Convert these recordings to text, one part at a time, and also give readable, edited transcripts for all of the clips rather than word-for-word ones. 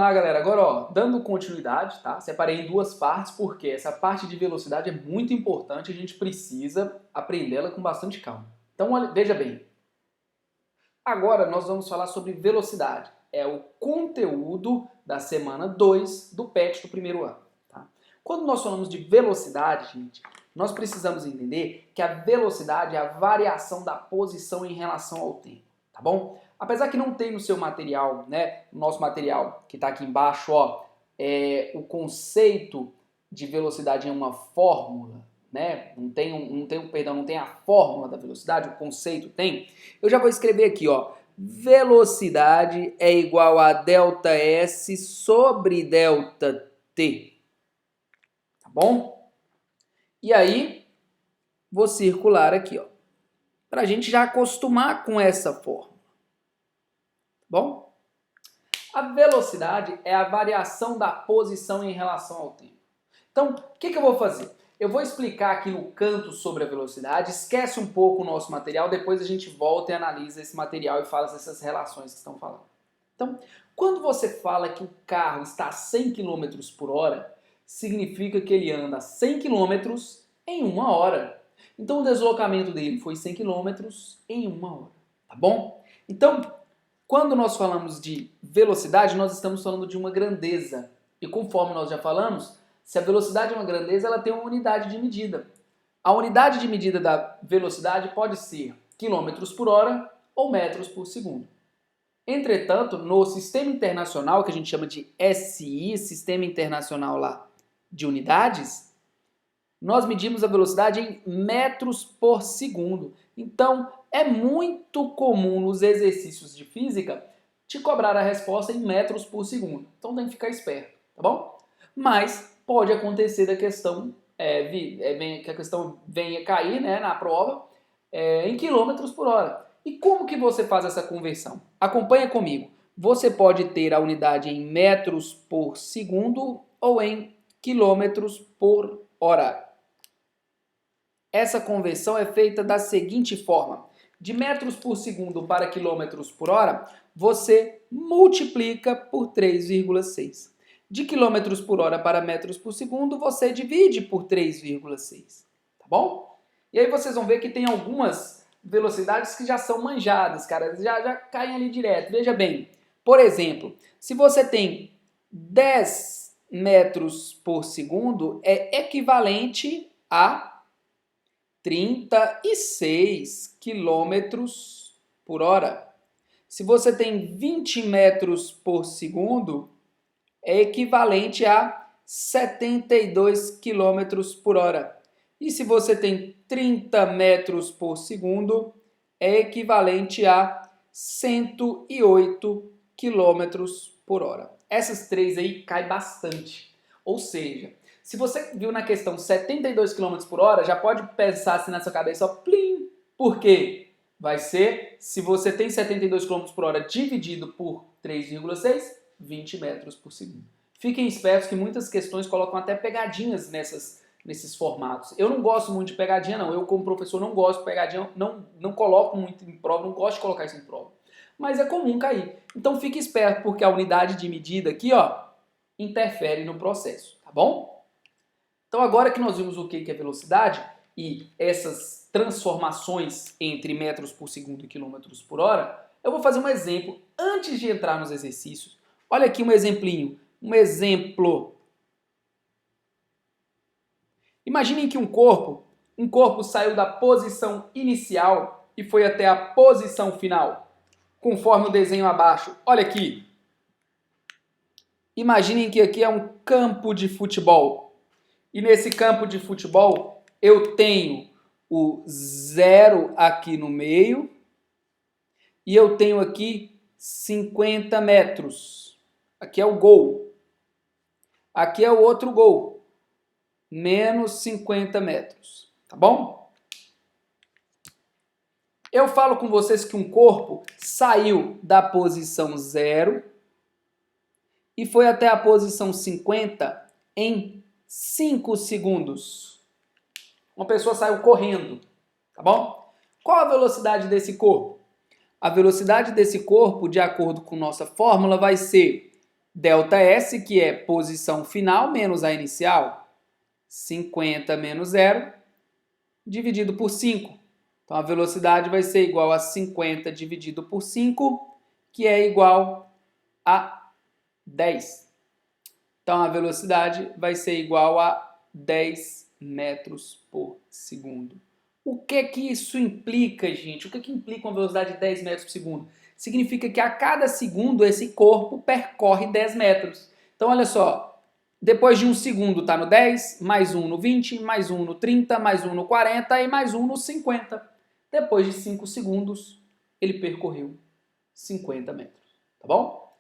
lá, galera. Agora, ó, dando continuidade, tá? Separei em duas partes, porque essa parte de velocidade é muito importante, a gente precisa aprender ela com bastante calma. Então, olha, veja bem. Agora nós vamos falar sobre velocidade. É o conteúdo da semana 2 do PET do primeiro ano. Tá? Quando nós falamos de velocidade, gente, nós precisamos entender que a velocidade é a variação da posição em relação ao tempo, tá bom? Apesar que não tem no seu material, né, no nosso material que está aqui embaixo, ó, o conceito de velocidade em uma fórmula, né? Não tem a fórmula da velocidade, o conceito tem. Eu já vou escrever aqui, ó. Velocidade é igual a ΔS sobre ΔT. Tá bom? E aí, vou circular aqui, ó. Pra gente já acostumar com essa fórmula. Tá bom? A velocidade é a variação da posição em relação ao tempo. Então, o que eu vou fazer? Eu vou explicar aqui no canto sobre a velocidade, esquece um pouco o nosso material, depois a gente volta e analisa esse material e fala essas relações que estão falando. Então, quando você fala que o carro está a 100 km por hora, significa que ele anda 100 km em 1 hora. Então, o deslocamento dele foi 100 km em 1 hora, tá bom? Então, quando nós falamos de velocidade, nós estamos falando de uma grandeza. E conforme nós já falamos, se a velocidade é uma grandeza, ela tem uma unidade de medida. A unidade de medida da velocidade pode ser quilômetros por hora ou metros por segundo. Entretanto, no sistema internacional, que a gente chama de SI, Sistema Internacional lá de Unidades, nós medimos a velocidade em metros por segundo. Então, é muito comum nos exercícios de física te cobrar a resposta em metros por segundo. Então, tem que ficar esperto, tá bom? Mas pode acontecer da questão, que a questão venha cair, né, na prova em quilômetros por hora. E como que você faz essa conversão? Acompanha comigo. Você pode ter a unidade em metros por segundo ou em quilômetros por hora. Essa conversão é feita da seguinte forma. De metros por segundo para quilômetros por hora, você multiplica por 3,6. De quilômetros por hora para metros por segundo, você divide por 3,6. Tá bom? E aí vocês vão ver que tem algumas velocidades que já são manjadas, cara. Já caem ali direto. Veja bem. Por exemplo, se você tem 10 metros por segundo, é equivalente a 36 quilômetros por hora. Se você tem 20 metros por segundo, é equivalente a 72 quilômetros por hora. E se você tem 30 metros por segundo, é equivalente a 108 quilômetros por hora. Essas três aí caem bastante. Ou seja, se você viu na questão 72 km por hora, já pode pensar assim na sua cabeça, ó, plim. Por quê? Vai ser, se você tem 72 km por hora dividido por 3,6, 20 metros por segundo. Fiquem espertos que muitas questões colocam até pegadinhas nesses formatos. Eu não gosto muito de pegadinha, não. Eu, como professor, não gosto de pegadinha, não coloco muito em prova, não gosto de colocar isso em prova. Mas é comum cair. Então fique esperto, porque a unidade de medida aqui, ó, interfere no processo, tá bom? Então agora que nós vimos o que é velocidade e essas transformações entre metros por segundo e quilômetros por hora, eu vou fazer um exemplo antes de entrar nos exercícios. Olha aqui um exemplinho, um exemplo. Imaginem que um corpo saiu da posição inicial e foi até a posição final, conforme o desenho abaixo. Olha aqui. Imaginem que aqui é um campo de futebol. E nesse campo de futebol eu tenho o 0 aqui no meio e eu tenho aqui 50 metros. Aqui é o gol. Aqui é o outro gol. Menos 50 metros. Tá bom? Eu falo com vocês que um corpo saiu da posição 0 e foi até a posição 50 em 5 segundos. Uma pessoa saiu correndo, tá bom? Qual a velocidade desse corpo? A velocidade desse corpo, de acordo com nossa fórmula, vai ser ΔS, que é posição final menos a inicial, 50 menos 0, dividido por 5. Então, a velocidade vai ser igual a 50 dividido por 5, que é igual a 10. Então, a velocidade vai ser igual a 10 metros por segundo. O que que isso implica, gente? O que que implica uma velocidade de 10 metros por segundo? Significa que a cada segundo esse corpo percorre 10 metros. Então, olha só, depois de um segundo está no 10, mais um no 20, mais um no 30, mais um no 40 e mais um no 50. Depois de 5 segundos, ele percorreu 50 metros, tá bom?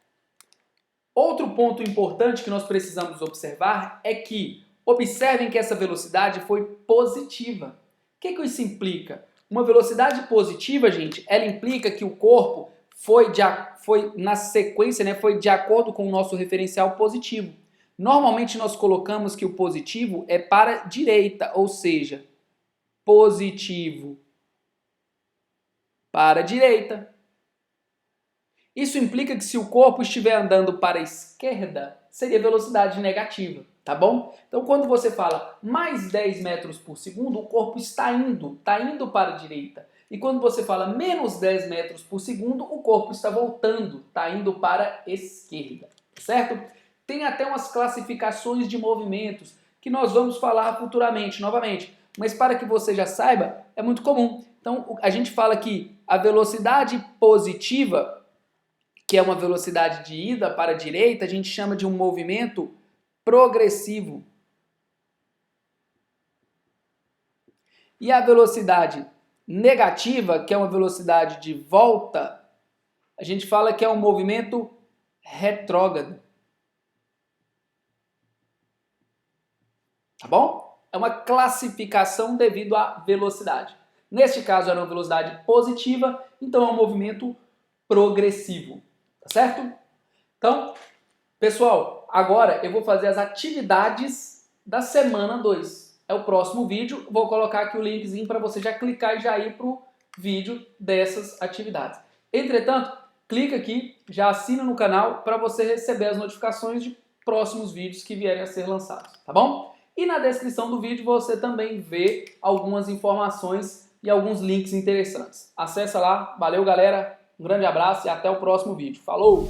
Outro ponto importante que nós precisamos observar é que, observem que essa velocidade foi positiva. O que isso implica? Uma velocidade positiva, gente, ela implica que o corpo foi na sequência, né, foi de acordo com o nosso referencial positivo. Normalmente nós colocamos que o positivo é para a direita, ou seja, positivo para a direita. Isso implica que se o corpo estiver andando para a esquerda, seria velocidade negativa, tá bom? Então, quando você fala mais 10 metros por segundo, o corpo está indo para a direita. E quando você fala menos 10 metros por segundo, o corpo está voltando, está indo para a esquerda, certo? Tem até umas classificações de movimentos que nós vamos falar futuramente, novamente. Mas para que você já saiba, é muito comum. Então, a gente fala que a velocidade positiva, que é uma velocidade de ida para a direita, a gente chama de um movimento progressivo. E a velocidade negativa, que é uma velocidade de volta, a gente fala que é um movimento retrógrado. Tá bom? É uma classificação devido à velocidade. Neste caso era uma velocidade positiva, então é um movimento progressivo. Tá certo? Então, pessoal, agora eu vou fazer as atividades da semana 2. É o próximo vídeo. Vou colocar aqui o linkzinho para você já clicar e já ir para o vídeo dessas atividades. Entretanto, clica aqui, já assina no canal para você receber as notificações de próximos vídeos que vierem a ser lançados, tá bom? E na descrição do vídeo você também vê algumas informações e alguns links interessantes. Acessa lá. Valeu, galera! Um grande abraço e até o próximo vídeo. Falou!